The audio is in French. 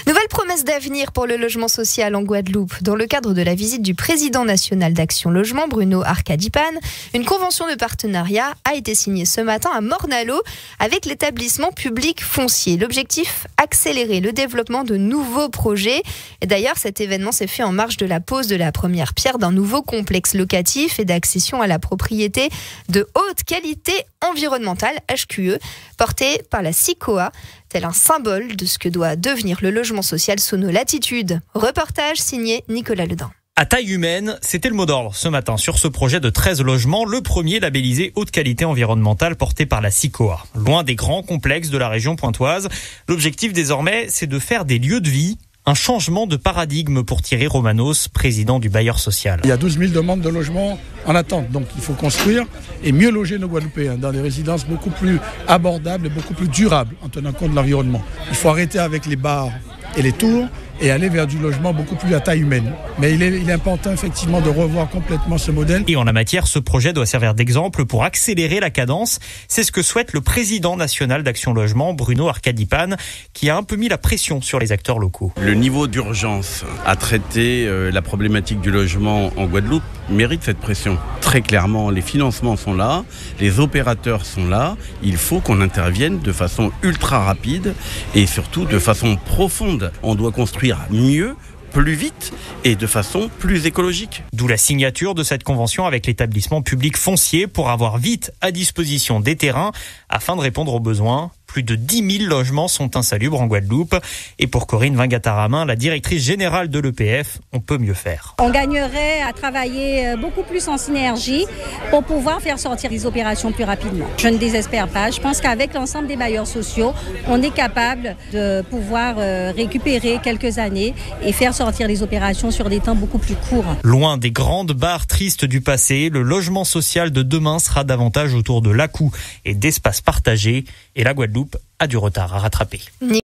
Nouvelle promesse d'avenir pour le logement social en Guadeloupe. Dans le cadre de la visite du président national d'Action Logement, Bruno Arcadipane, une convention de partenariat a été signée ce matin à Morne-à-l'Eau avec l'établissement public foncier. L'objectif, accélérer le développement de nouveaux projets. Et d'ailleurs, cet événement s'est fait en marge de la pose de la première pierre d'un nouveau complexe locatif et d'accession à la propriété de haute qualité environnementale, HQE, porté par la SICOA, tel un symbole de ce que doit devenir le logement social sous nos latitudes. Reportage signé Nicolas Ledin. À taille humaine, c'était le mot d'ordre ce matin sur ce projet de 13 logements, le premier labellisé haute qualité environnementale porté par la SICOA. Loin des grands complexes de la région pointoise, l'objectif désormais, c'est de faire des lieux de vie. Un changement de paradigme pour Thierry Romanos, président du bailleur social. Il y a 12 000 demandes de logement en attente. Donc il faut construire et mieux loger nos Guadeloupéens dans des résidences beaucoup plus abordables et beaucoup plus durables en tenant compte de l'environnement. Il faut arrêter avec les bars et les tours et aller vers du logement beaucoup plus à taille humaine. Mais il est important effectivement de revoir complètement ce modèle. Et en la matière, ce projet doit servir d'exemple pour accélérer la cadence. C'est ce que souhaite le président national d'Action Logement, Bruno Arcadipane, qui a un peu mis la pression sur les acteurs locaux. Le niveau d'urgence à traiter la problématique du logement en Guadeloupe mérite cette pression. Très clairement, les financements sont là, les opérateurs sont là. Il faut qu'on intervienne de façon ultra rapide et surtout de façon profonde. On doit construire mieux, plus vite et de façon plus écologique. D'où la signature de cette convention avec l'établissement public foncier pour avoir vite à disposition des terrains afin de répondre aux besoins. Plus de 10 000 logements sont insalubres en Guadeloupe. Et pour Corinne Vingataramin, la directrice générale de l'EPF, on peut mieux faire. On gagnerait à travailler beaucoup plus en synergie pour pouvoir faire sortir les opérations plus rapidement. Je ne désespère pas. Je pense qu'avec l'ensemble des bailleurs sociaux, on est capable de pouvoir récupérer quelques années et faire sortir les opérations sur des temps beaucoup plus courts. Loin des grandes barres tristes du passé, le logement social de demain sera davantage autour de l'ACOU et d'espaces partagés. Et la Guadeloupe a du retard à rattraper.